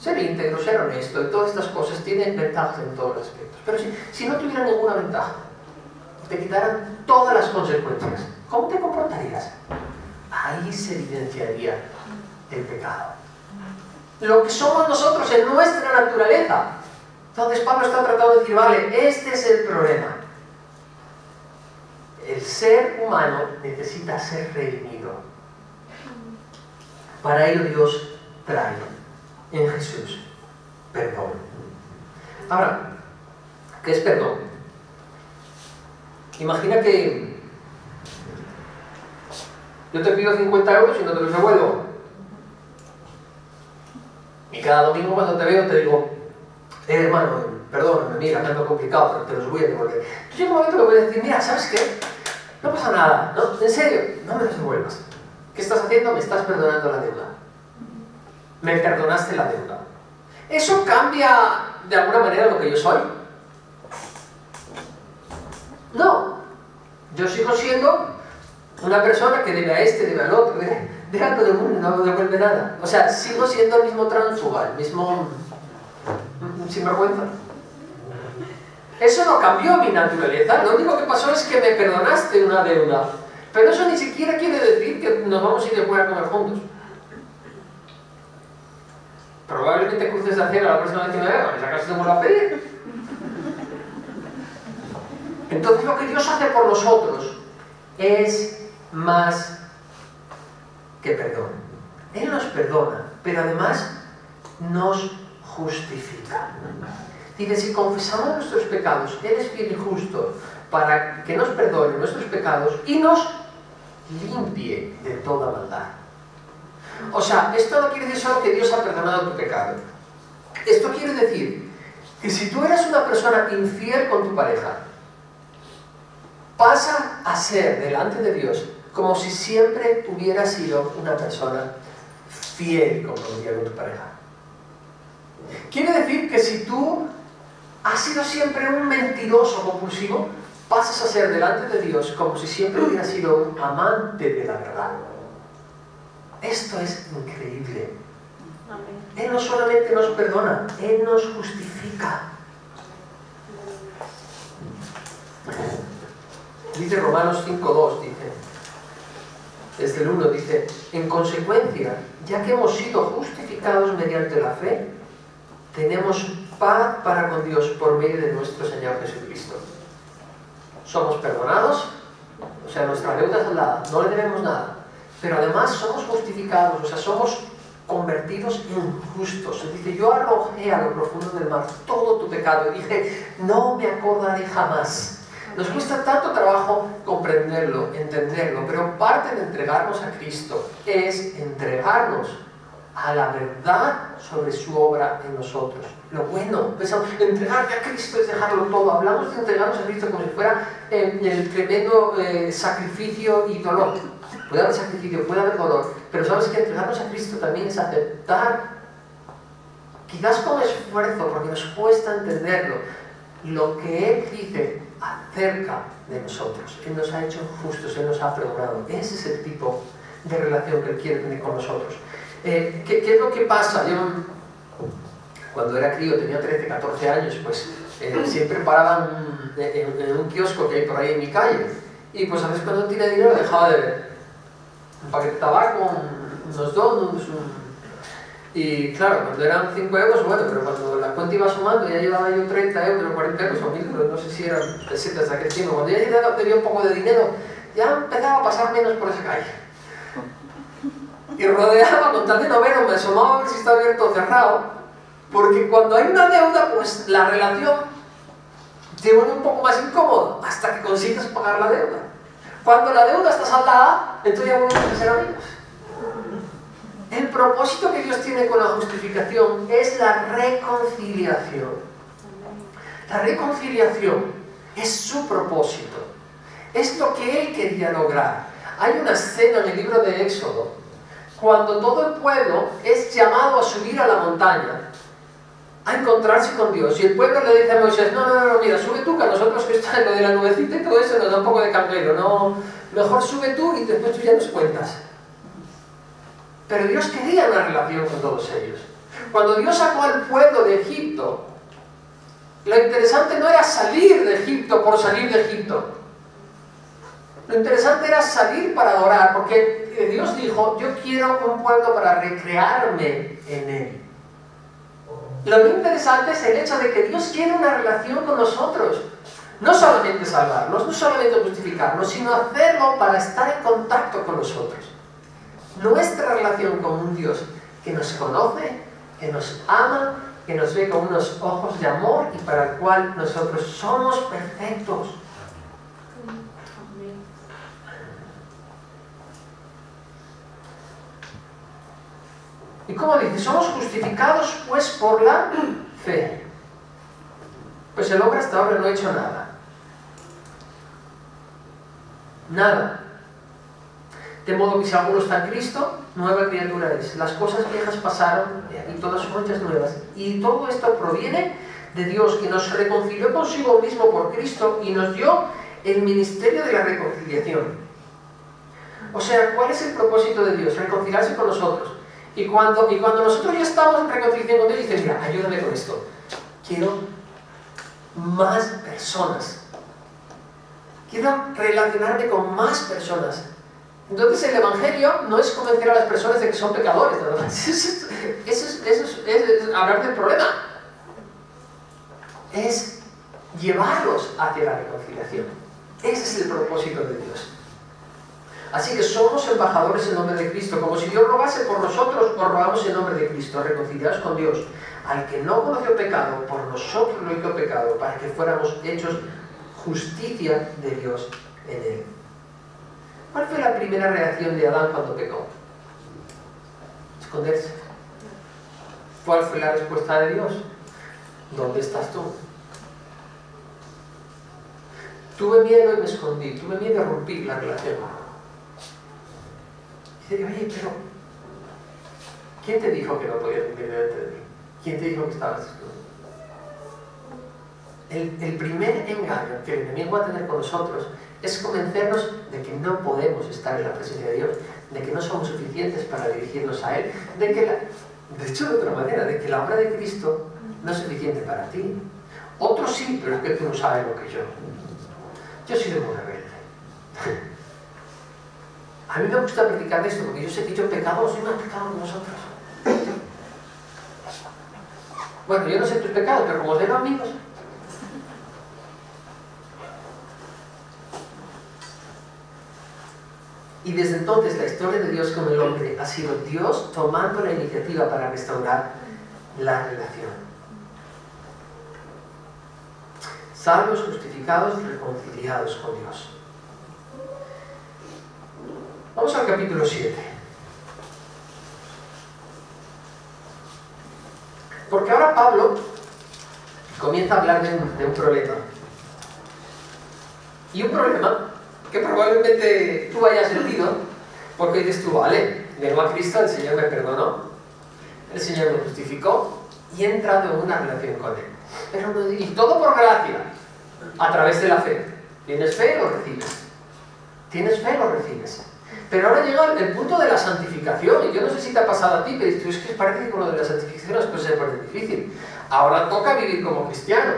Ser íntegro, ser honesto y todas estas cosas tienen ventajas en todos los aspectos. Pero si no tuviera ninguna ventaja, te quitaran todas las consecuencias, ¿cómo te comportarías? Ahí se evidenciaría el pecado. Lo que somos nosotros en nuestra naturaleza. Entonces Pablo está tratando de decir, vale, este es el problema. El ser humano necesita ser redimido. Para ello Dios trae en Jesús perdón. Ahora, ¿qué es perdón? Imagina que yo te pido 50 euros y no te los devuelvo. Y cada domingo cuando te veo te digo, hermano, perdóname, mira, me ando complicado, pero te los voy a devolver. Yo llega un momento que voy a decir, mira, ¿sabes qué? No pasa nada, ¿no? En serio, no me los devuelvas. ¿Qué estás haciendo? Me estás perdonando la deuda. Me perdonaste la deuda. ¿Eso cambia de alguna manera lo que yo soy? No. Yo sigo siendo una persona que debe a este, debe al otro, debe a todo el mundo, no me devuelve nada. O sea, sigo siendo el mismo tránsfuga, el mismo sinvergüenza. Eso no cambió mi naturaleza, lo único que pasó es que me perdonaste una deuda. Pero eso ni siquiera quiere decir que nos vamos a ir de fuera a comer juntos. Probablemente cruces de acera la próxima vez que me vea, ¿y acaso te vuelvo a pedir? Entonces lo que Dios hace por nosotros es más que perdón. Él nos perdona, pero además nos justifica. Dice, si confesamos nuestros pecados, Él es fiel y justo para que nos perdone nuestros pecados y nos limpie de toda maldad. O sea, esto no quiere decir solo que Dios ha perdonado tu pecado. Esto quiere decir que si tú eras una persona infiel con tu pareja, pasa a ser delante de Dios como si siempre hubieras sido una persona fiel con tu pareja. Quiere decir que si tú has sido siempre un mentiroso compulsivo, pasas a ser delante de Dios como si siempre hubieras sido un amante de la verdad. Esto es increíble. Él no solamente nos perdona, Él nos justifica. Dice Romanos 5:2, dice, desde el 1 dice, en consecuencia, ya que hemos sido justificados mediante la fe, tenemos paz para con Dios por medio de nuestro Señor Jesucristo. Somos perdonados, o sea, nuestra deuda es saldada, no le debemos nada, pero además somos justificados, o sea, somos convertidos en justos. Él dice, yo arrojé a lo profundo del mar todo tu pecado y dije, no me acordaré jamás. Nos cuesta tanto trabajo comprenderlo, entenderlo, pero parte de entregarnos a Cristo es entregarnos a la verdad sobre su obra en nosotros. Lo bueno, pensamos, entregarte a Cristo es dejarlo todo. Hablamos de entregarnos a Cristo como si fuera el tremendo sacrificio y dolor. Puede haber sacrificio, puede haber dolor, pero sabes que entregarnos a Cristo también es aceptar, quizás con esfuerzo, porque nos cuesta entenderlo, lo que Él dice acerca de nosotros. Él nos ha hecho justos, Él nos ha perdonado. Ese es el tipo de relación que Él quiere tener con nosotros. ¿Qué es lo que pasa? Yo, cuando era crío, tenía 13, 14 años, pues siempre paraban en un kiosco que hay por ahí en mi calle. Y pues a veces cuando tenía dinero dejaba de ver un paquete de tabaco, unos donuts, y claro, cuando eran 5 euros, bueno, pero cuando la cuenta iba sumando, ya llevaba yo 30 euros, 40 euros o 1000 euros, no sé si eran pesetas de aquel tiempo. Cuando ya tenía un poco de dinero, ya empezaba a pasar menos por esa calle. Y rodeaba, con tal de no ver, me asomaba a ver si está abierto o cerrado, porque cuando hay una deuda, pues la relación se vuelve un poco más incómoda hasta que consigues pagar la deuda. Cuando la deuda está saldada, entonces ya volvemos a ser amigos. El propósito que Dios tiene con la justificación es la reconciliación. La reconciliación es su propósito. Es lo que Él quería lograr. Hay una escena en el libro de Éxodo cuando todo el pueblo es llamado a subir a la montaña a encontrarse con Dios. Y el pueblo le dice a Moisés, no, mira, sube tú, que a nosotros que está en lo de la nubecita y todo eso nos da un poco de campero. No, mejor sube tú y después tú ya nos cuentas. Pero Dios quería una relación con todos ellos. Cuando Dios sacó al pueblo de Egipto, lo interesante no era salir de Egipto por salir de Egipto. Lo interesante era salir para adorar, porque Dios dijo, yo quiero un pueblo para recrearme en él. Lo muy interesante es el hecho de que Dios quiere una relación con nosotros. No solamente salvarnos, no solamente justificarnos, sino hacerlo para estar en contacto con nosotros. Nuestra relación con un Dios que nos conoce, que nos ama, que nos ve con unos ojos de amor y para el cual nosotros somos perfectos. ¿Y cómo dice? Somos justificados pues por la fe. Pues el hombre hasta ahora no ha hecho nada. Nada. De modo que si alguno está en Cristo, nueva criatura es. Las cosas viejas pasaron y todas son hechas nuevas. Y todo esto proviene de Dios, que nos reconcilió consigo mismo por Cristo y nos dio el ministerio de la reconciliación. O sea, ¿cuál es el propósito de Dios? Reconciliarse con nosotros. Y cuando nosotros ya estamos en reconciliación con Dios, dice, mira, ayúdame con esto. Quiero más personas. Quiero relacionarme con más personas. Entonces el Evangelio no es convencer a las personas de que son pecadores, ¿verdad? Eso es hablar del problema. Es llevarlos hacia la reconciliación. Ese es el propósito de Dios. Así que somos embajadores en nombre de Cristo, como si Dios rogase por nosotros, os rogamos en nombre de Cristo, reconciliados con Dios. Al que no conoció pecado, por nosotros lo hizo pecado, para que fuéramos hechos justicia de Dios en él. ¿Cuál fue la primera reacción de Adán cuando pecó? Esconderse. ¿Cuál fue la respuesta de Dios? ¿Dónde estás tú? Tuve miedo y me escondí, tuve miedo de romper la relación. Y dice, oye, pero ¿quién te dijo que no podías vivir delante de mí? ¿Quién te dijo que estabas escondido? El primer engaño que el enemigo va a tener con nosotros es convencernos de que no podemos estar en la presencia de Dios, de que no somos suficientes para dirigirnos a Él, de hecho de otra manera, de que la obra de Cristo no es suficiente para ti. Otros sí, pero es que tú no sabes lo que yo. Yo soy muy rebelde. A mí me gusta predicar de esto, porque yo sé que yo he pecado, soy más pecado que vosotros. Bueno, yo no sé tus pecados, pero como os veo amigos. Y desde entonces la historia de Dios con el hombre ha sido Dios tomando la iniciativa para restaurar la relación. Salvos, justificados, reconciliados con Dios. Vamos al capítulo 7. Porque ahora Pablo comienza a hablar de un problema. Y un problema que probablemente tú hayas sentido, porque dices tú, vale, vengo a Cristo, el Señor me perdonó, el Señor me justificó y he entrado en una relación con Él. Pero no, y todo por gracia, a través de la fe. ¿Tienes fe? Lo recibes. ¿Tienes fe? Lo recibes. Pero ahora llega el punto de la santificación, y yo no sé si te ha pasado a ti, pero es que parece que con lo de la santificación las cosas se ponen difícil. Ahora toca vivir como cristiano.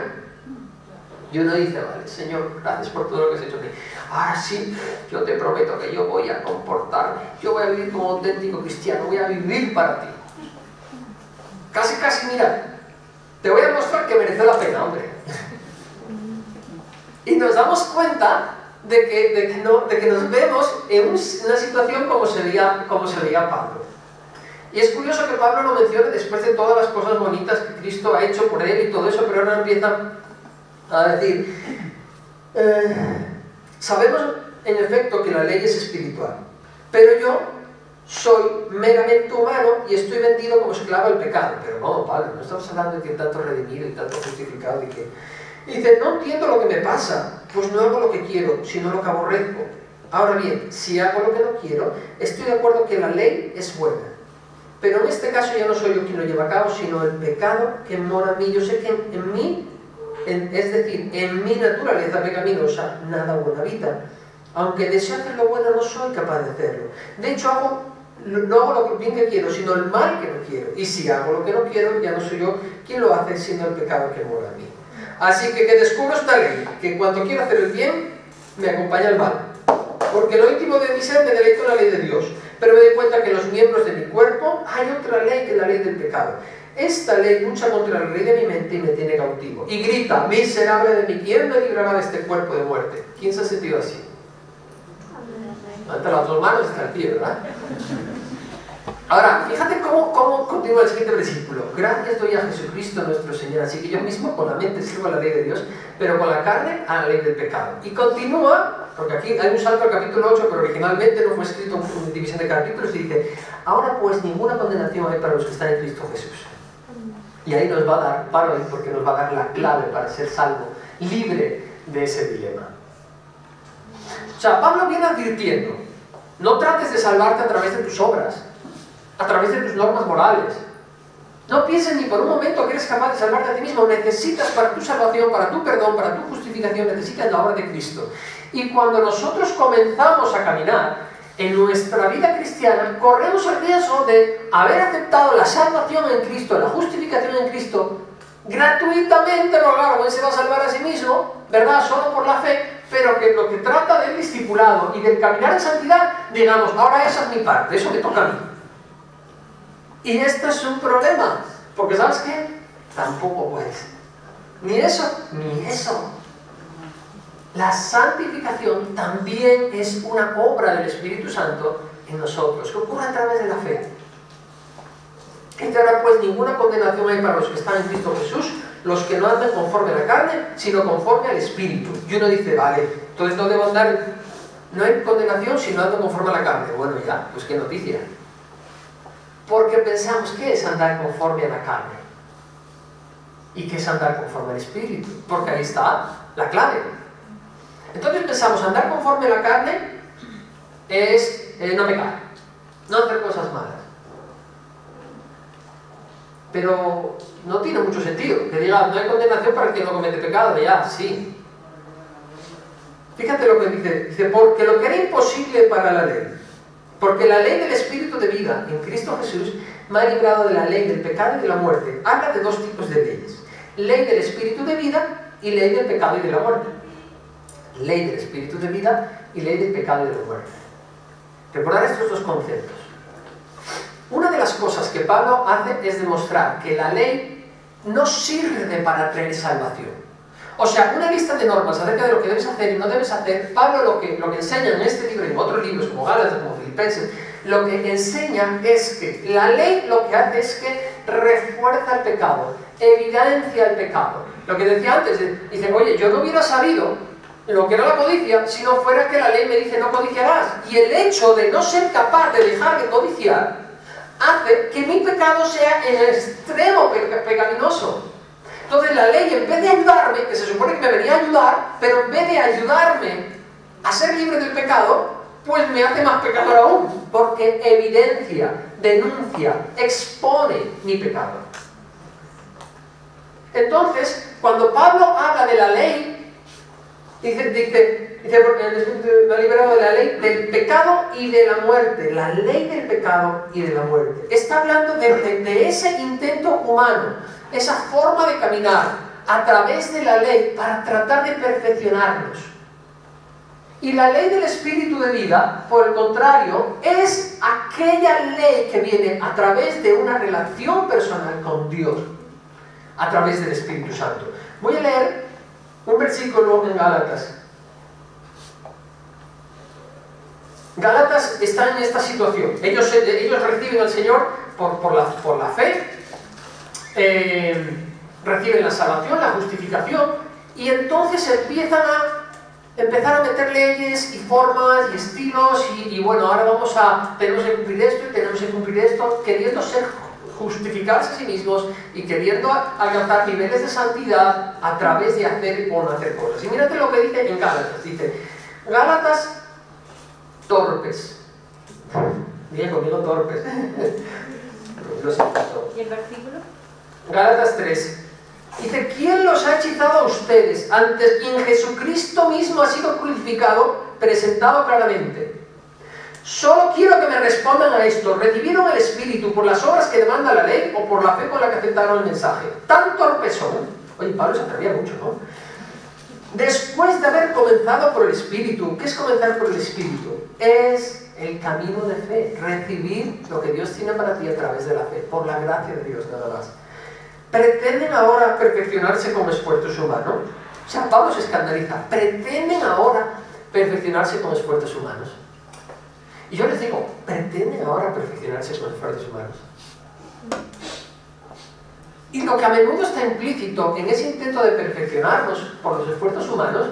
Y uno dice, vale, Señor, gracias por todo lo que has hecho aquí. Ahora sí, yo te prometo que yo voy a comportarme, yo voy a vivir como auténtico cristiano, voy a vivir para ti. Casi, mira, te voy a mostrar que mereció la pena, hombre. Y nos damos cuenta de que nos vemos en una situación como se veía Pablo. Y es curioso que Pablo lo mencione después de todas las cosas bonitas que Cristo ha hecho por él y todo eso, pero ahora empieza a decir, sabemos en efecto que la ley es espiritual, pero yo soy meramente humano y estoy vendido como esclavo al pecado. Pero no, Pablo, no estamos hablando de que tanto redimido y tanto justificado y que... Y dice, no entiendo lo que me pasa, pues no hago lo que quiero, sino lo que aborrezco. Ahora bien, si hago lo que no quiero, estoy de acuerdo que la ley es buena. Pero en este caso ya no soy yo quien lo lleva a cabo, sino el pecado que mora en mí. Yo sé que en mí, es decir, en mi naturaleza pecaminosa, nada bueno habita. Aunque deseo hacer lo bueno, no soy capaz de hacerlo. De hecho, hago no hago lo bien que quiero, sino el mal que no quiero. Y si hago lo que no quiero, ya no soy yo quien lo hace, sino el pecado que mora en mí. Así que descubro esta ley, que cuando quiero hacer el bien, me acompaña el mal. Porque lo íntimo de mi ser me deleito en la ley de Dios. Pero me doy cuenta que en los miembros de mi cuerpo hay otra ley que la ley del pecado. Esta ley lucha contra la ley de mi mente y me tiene cautivo. Y grita, miserable de mí, ¿quién me librará de este cuerpo de muerte? ¿Quién se ha sentido así? Levanta las dos manos hasta el pie, ¿verdad? Ahora, fíjate cómo continúa el siguiente versículo. Gracias doy a Jesucristo nuestro Señor. Así que yo mismo con la mente sirvo a la ley de Dios, pero con la carne a la ley del pecado. Y continúa, porque aquí hay un salto al capítulo 8, pero originalmente no fue escrito en división de capítulos, y dice, ahora pues ninguna condenación hay para los que están en Cristo Jesús. Y ahí nos va a dar, paro ahí, porque nos va a dar la clave para ser salvo, libre de ese dilema. O sea, Pablo viene advirtiendo, no trates de salvarte a través de tus obras, a través de tus normas morales. No pienses ni por un momento que eres capaz de salvarte a ti mismo. Necesitas para tu salvación, para tu perdón, para tu justificación, necesitas la obra de Cristo. Y cuando nosotros comenzamos a caminar en nuestra vida cristiana, corremos el riesgo de haber aceptado la salvación en Cristo, la justificación en Cristo, gratuitamente, no, claro, él se va a salvar a sí mismo, ¿verdad? Solo por la fe, pero que lo que trata del discipulado y del caminar en santidad, digamos, ahora esa es mi parte, eso me toca a mí. Y esto es un problema, porque ¿sabes qué? Tampoco puedes. Ni eso, ni eso. La santificación también es una obra del Espíritu Santo en nosotros, que ocurre a través de la fe. Entre ahora pues ninguna condenación hay para los que están en Cristo Jesús, los que no andan conforme a la carne, sino conforme al Espíritu. Y uno dice, vale, entonces no debo andar, no hay condenación si no ando conforme a la carne. Bueno, ya, pues qué noticia. Porque pensamos, ¿qué es andar conforme a la carne? ¿Y qué es andar conforme al Espíritu? Porque ahí está la clave. Entonces pensamos, andar conforme a la carne es no pecar, no hacer cosas malas. Pero no tiene mucho sentido que diga, no hay condenación para el que no comete pecado. Ya, sí. Fíjate lo que dice, porque lo que era imposible para la ley, porque la ley del Espíritu de vida en Cristo Jesús me ha librado de la ley del pecado y de la muerte. Habla de dos tipos de leyes: ley del Espíritu de vida y ley del pecado y de la muerte. Ley del Espíritu de vida y ley del pecado y de la muerte. Recordar estos dos conceptos. Una de las cosas que Pablo hace es demostrar que la ley no sirve para traer salvación. O sea, una lista de normas acerca de lo que debes hacer y no debes hacer. Pablo lo que enseña en este libro y en otros libros como Gálatas, como Filipenses, lo que enseña es que la ley lo que hace es que refuerza el pecado, evidencia el pecado. Lo que decía antes, dice, oye, yo no hubiera sabido lo que era la codicia si no fuera que la ley me dice no codiciarás. Y el hecho de no ser capaz de dejar de codiciar hace que mi pecado sea en extremo pecaminoso. Entonces la ley, en vez de ayudarme, que se supone que me venía a ayudar, pero en vez de ayudarme a ser libre del pecado, pues me hace más pecador aún, porque evidencia, denuncia, expone mi pecado. Entonces, cuando Pablo habla de la ley, dice porque el Espíritu me ha liberado de la ley del pecado y de la muerte. La ley del pecado y de la muerte. Está hablando de ese intento humano, esa forma de caminar a través de la ley para tratar de perfeccionarnos. Y la ley del Espíritu de vida, por el contrario, es aquella ley que viene a través de una relación personal con Dios, a través del Espíritu Santo. Voy a leer un versículo en Gálatas. Gálatas está en esta situación. Ellos reciben al Señor por la fe, reciben la salvación, la justificación, y entonces empiezan a meter leyes y formas y estilos, y bueno, ahora tenemos que cumplir esto y tenemos que cumplir esto, queriendo justificarse a sí mismos y queriendo alcanzar niveles de santidad a través de hacer o no hacer cosas. Y mírate lo que dice en Gálatas. Dice, Gálatas torpes. Diga conmigo torpes. ¿Y el versículo? Gálatas 3. Dice, ¿quién los ha hechizado a ustedes antes quien Jesucristo mismo ha sido crucificado, presentado claramente? Solo quiero que me respondan a esto. ¿Recibieron el Espíritu por las obras que demanda la ley o por la fe con la que aceptaron el mensaje? Tan torpes son. Oye, Pablo se atrevía mucho, ¿no? Después de haber comenzado por el Espíritu. ¿Qué es comenzar por el Espíritu? Es el camino de fe. Recibir lo que Dios tiene para ti a través de la fe. Por la gracia de Dios, nada más. ¿Pretenden ahora perfeccionarse con esfuerzos humanos? O sea, Pablo se escandaliza. ¿Pretenden ahora perfeccionarse con esfuerzos humanos? Y yo les digo, ¿pretenden ahora perfeccionarse con esfuerzos humanos? Y lo que a menudo está implícito en ese intento de perfeccionarnos por los esfuerzos humanos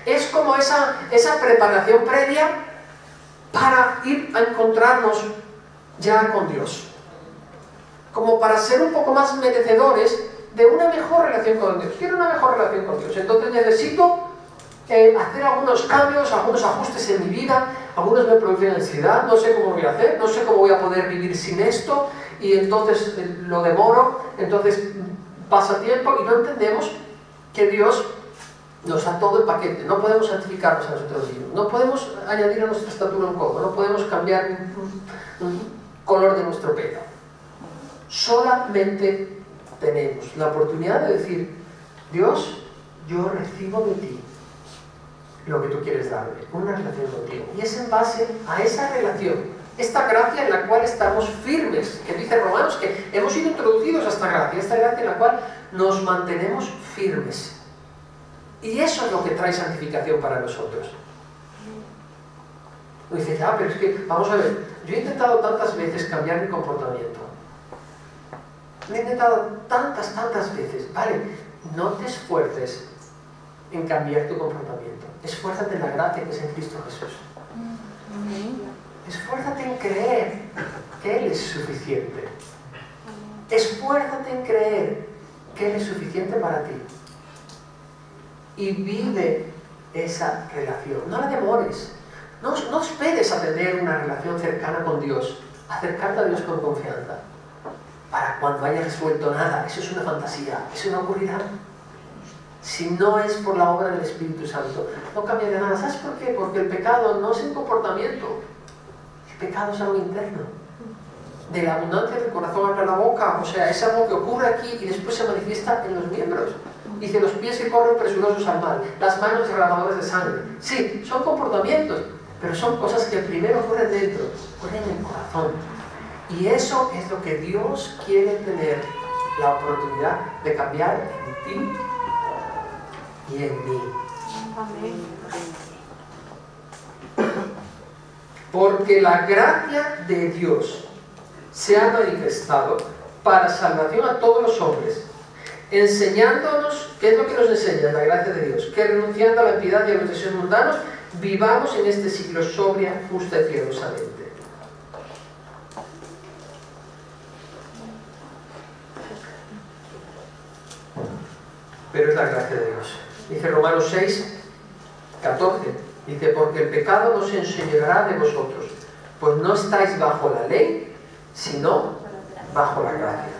es como esa preparación previa para ir a encontrarnos ya con Dios. Como para ser un poco más merecedores de una mejor relación con Dios. Quiero una mejor relación con Dios. Entonces necesito hacer algunos cambios, algunos ajustes en mi vida. Algunos me producen ansiedad, no sé cómo voy a hacer, no sé cómo voy a poder vivir sin esto, y entonces lo demoro, entonces pasa tiempo y no entendemos que Dios nos da todo el paquete. No podemos santificarnos a nosotros mismos, no podemos añadir a nuestra estatura un codo, no podemos cambiar un color de nuestro pelo. Solamente tenemos la oportunidad de decir, Dios, yo recibo de ti lo que tú quieres darme, una relación contigo. Y es en base a esa relación, esta gracia en la cual estamos firmes, que dice Romanos que hemos sido introducidos a esta gracia en la cual nos mantenemos firmes. Y eso es lo que trae santificación para nosotros. Y dices, pero es que, vamos a ver, yo he intentado tantas veces cambiar mi comportamiento. Lo he intentado tantas veces. Vale, no te esfuerces en cambiar tu comportamiento. Esfuérzate en la gracia que es en Cristo Jesús. Esfuérzate en creer que Él es suficiente. Esfuérzate en creer que Él es suficiente para ti. Y vive esa relación. No la demores. No esperes a tener una relación cercana con Dios. Acercarte a Dios con confianza. Para cuando hayas resuelto nada. Eso es una fantasía. Eso no ocurrirá. Si no es por la obra del Espíritu Santo, no cambiará nada. ¿Sabes por qué? Porque el pecado no es un comportamiento. El pecado es algo interno. De la abundancia del corazón habla la boca. O sea, es algo que ocurre aquí y después se manifiesta en los miembros. Dice, los pies que corren presurosos al mal, las manos derramadoras de sangre. Sí, son comportamientos, pero son cosas que primero ocurren dentro, ocurren en el corazón. Y eso es lo que Dios quiere tener la oportunidad de cambiar en ti y en mí. Porque la gracia de Dios se ha manifestado para salvación a todos los hombres, enseñándonos, ¿qué es lo que nos enseña la gracia de Dios? Que renunciando a la impiedad y a los deseos mundanos, vivamos en este siglo sobria, justa y piadosamente. Pero es la gracia de Dios. Dice Romanos 6, 14, dice, porque el pecado no se enseñoreará de vosotros, pues no estáis bajo la ley, sino bajo la gracia.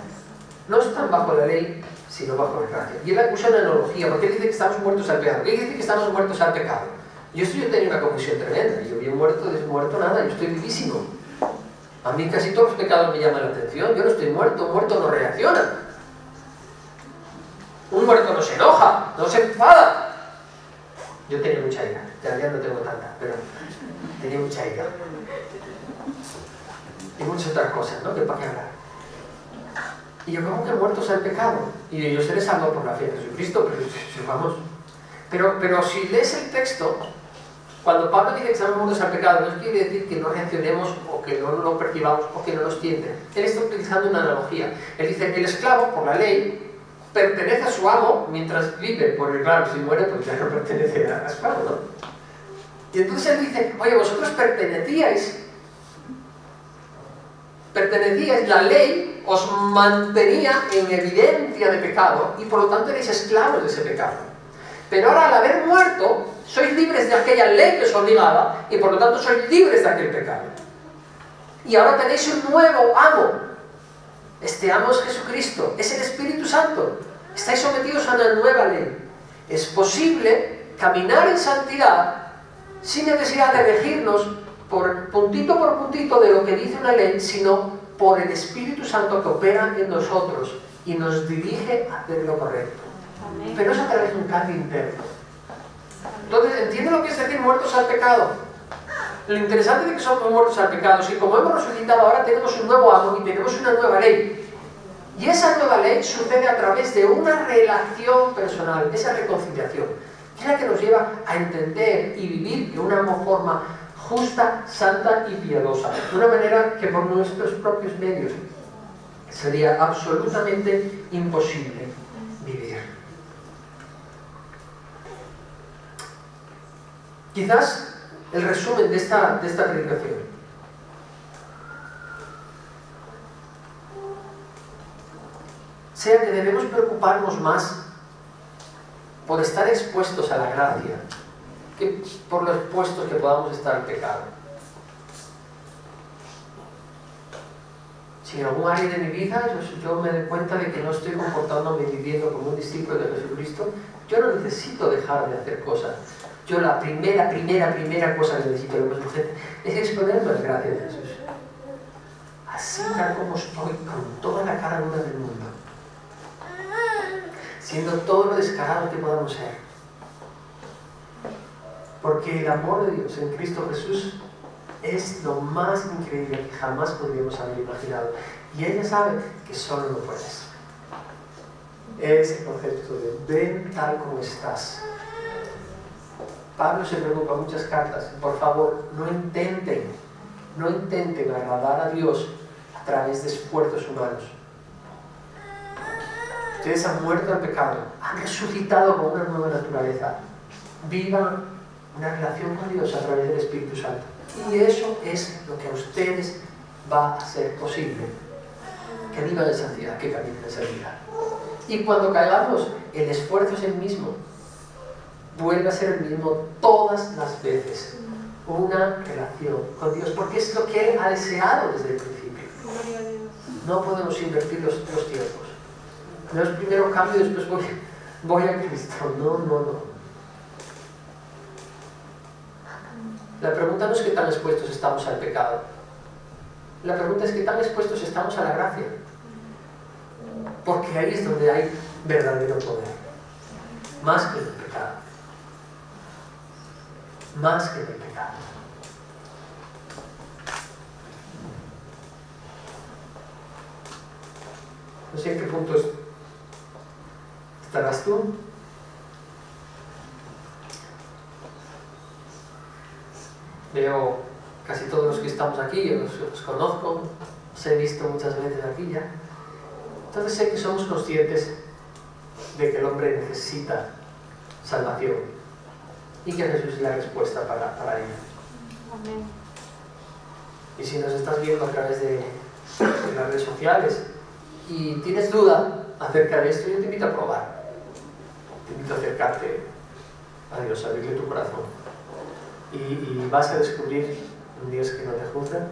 No están bajo la ley, sino bajo la gracia. Y él usa una analogía, porque él dice que estamos muertos al pecado. ¿Qué dice que estamos muertos al pecado? Yo tenía una confusión tremenda. Yo bien muerto, desmuerto, nada, yo estoy vivísimo. A mí casi todos los pecados me llaman la atención. Yo no estoy muerto, un muerto no reacciona. Un muerto no se enoja, no se enfada. Yo tenía mucha ira, ya no tengo tanta, pero tenía mucha ira. Y muchas otras cosas, ¿no? Que para qué hablar. Y yo, ¿cómo que muertos al pecado? Y yo seré salvo por la fe de Jesucristo, pero vamos. Pero si lees el texto, cuando Pablo dice que estamos muertos al pecado, no quiere decir que no reaccionemos o que no lo percibamos o que no nos tienten. Él está utilizando una analogía. Él dice que el esclavo, por la ley, pertenece a su amo mientras vive, porque claro, si muere, pues ya no pertenece al esclavo, ¿no? Y entonces él dice, oye, vosotros pertenecíais, la ley os mantenía en evidencia de pecado y por lo tanto erais esclavos de ese pecado. Pero ahora al haber muerto, sois libres de aquella ley que os obligaba y por lo tanto sois libres de aquel pecado. Y ahora tenéis un nuevo amo. Este amo es Jesucristo, es el Espíritu Santo. Estáis sometidos a una nueva ley. Es posible caminar en santidad sin necesidad de regirnos por puntito de lo que dice una ley, sino por el Espíritu Santo que opera en nosotros y nos dirige a hacer lo correcto. Amén. Pero es a través de un cambio interno. Entonces, ¿entiende lo que es decir muertos al pecado? Lo interesante de que somos muertos al pecado es que como hemos resucitado ahora tenemos un nuevo amo y tenemos una nueva ley. Y esa nueva ley sucede a través de una relación personal, esa reconciliación. Es la que nos lleva a entender y vivir de una forma justa, santa y piadosa. De una manera que por nuestros propios medios sería absolutamente imposible vivir. Quizás el resumen de esta predicación sea que debemos preocuparnos más por estar expuestos a la gracia que por los expuestos que podamos estar al pecado. Si en algún área de mi vida yo me doy cuenta de que no estoy comportándome y viviendo como un discípulo de Jesucristo, yo no necesito dejar de hacer cosas. Yo la primera cosa que necesito es exponerme a la gracia de Jesús. Así tal como estoy, con toda la cara dura del mundo. Siendo todo lo descarado que podamos ser. Porque el amor de Dios en Cristo Jesús es lo más increíble que jamás podríamos haber imaginado. Y ella sabe que solo no puedes. Ese concepto de ven tal como estás. Pablo se preocupa en muchas cartas. Por favor, no intenten agradar a Dios a través de esfuerzos humanos. Ustedes han muerto al pecado, han resucitado con una nueva naturaleza. Vivan una relación con Dios a través del Espíritu Santo. Y eso es lo que a ustedes va a ser posible. Que vivan en santidad, que caminen en santidad. Y cuando caigamos, el esfuerzo es el mismo. Vuelve a ser el mismo todas las veces. Una relación con Dios, porque es lo que Él ha deseado desde el principio. No podemos invertir los tiempos. No es primero cambio y después voy a Cristo. No. La pregunta no es qué tan expuestos estamos al pecado. La pregunta es qué tan expuestos estamos a la gracia. Porque ahí es donde hay verdadero poder. Más que en el pecado. Más que en el pecado. No sé en qué punto estarás tú. Veo casi todos los que estamos aquí, yo los conozco, os he visto muchas veces aquí ya. Entonces sé que somos conscientes de que el hombre necesita salvación y que Jesús es la respuesta para ello. Amén. Y si nos estás viendo a través de las redes sociales y tienes duda acerca de esto, yo te invito a probar. Te invito a acercarte a Dios, a abrirle tu corazón. Y vas a descubrir un Dios que no te juzga,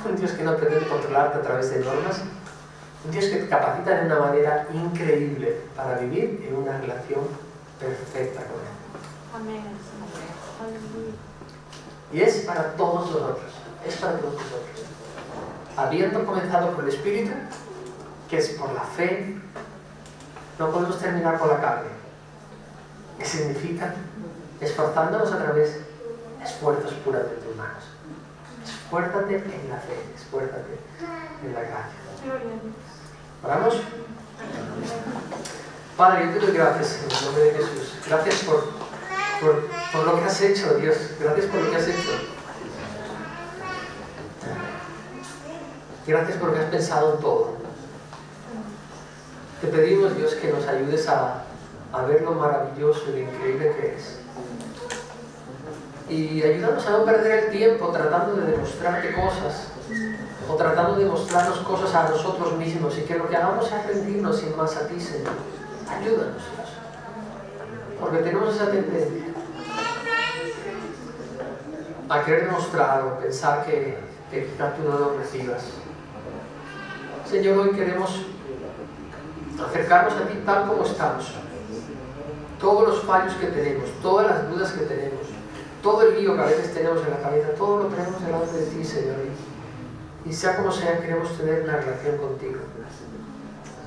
un Dios que no pretende controlarte a través de normas, un Dios que te capacita de una manera increíble para vivir en una relación perfecta con Él. Amén. Aleluya. Y es para todos nosotros, es para todos nosotros. Habiendo comenzado por el Espíritu, que es por la fe, no podemos terminar por la carne. ¿Qué significa? Esforzándonos a través de esfuerzos puramente humanos. Esfuérzate en la fe, esfuérzate en la gracia. ¿Oramos? Padre, yo te doy gracias en el nombre de Jesús. Gracias por lo que has hecho, Dios. Gracias por lo que has hecho. Gracias por lo que has pensado en todo. Te pedimos, Dios, que nos ayudes a ver lo maravilloso y lo increíble que es. Y ayúdanos a no perder el tiempo tratando de demostrarte cosas o tratando de mostrarnos cosas a nosotros mismos, y que lo que hagamos es rendirnos sin más a ti, Señor. Ayúdanos, Dios, porque tenemos esa tendencia a querer demostrar o pensar que quizás tú no lo recibas. Señor, hoy queremos acercarnos a ti tal como estamos. Todos los fallos que tenemos, todas las dudas que tenemos, todo el lío que a veces tenemos en la cabeza, todo lo traemos delante de ti, Señor. Y sea como sea, queremos tener una relación contigo.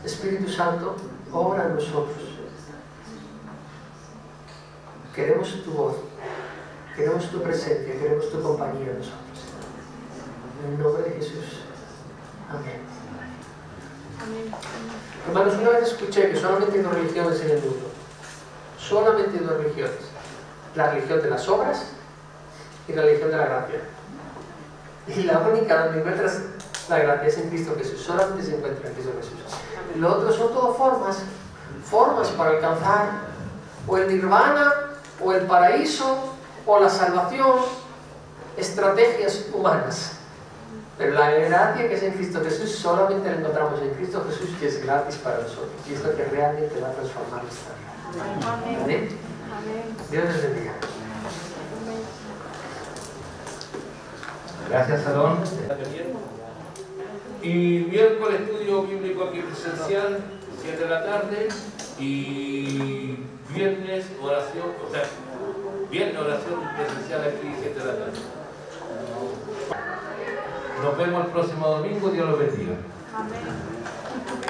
Espíritu Santo, obra en nosotros. Queremos tu voz, queremos tu presencia, queremos tu compañía en nosotros. En el nombre de Jesús. Amén. Hermanos, una vez escuché que solamente hay dos religiones en el mundo. Solamente hay dos religiones. La religión de las obras y la religión de la gracia. Y la única donde encuentras la gracia es en Cristo Jesús. Solamente se encuentra en Cristo Jesús. Lo otro son todo formas para alcanzar o el nirvana, o el paraíso, o la salvación, estrategias humanas. Pero la gracia que es en Cristo Jesús solamente la encontramos en Cristo Jesús, que es gratis para nosotros. Y es lo que realmente va a transformar nuestra vida. Amén. ¿Amén? Amén. Dios les bendiga. Gracias, Aarón. Y miércoles estudio bíblico aquí presencial, 7 de la tarde. Y viernes oración, viernes oración presencial aquí, 7 de la tarde. Nos vemos el próximo domingo. Dios los bendiga. Amén.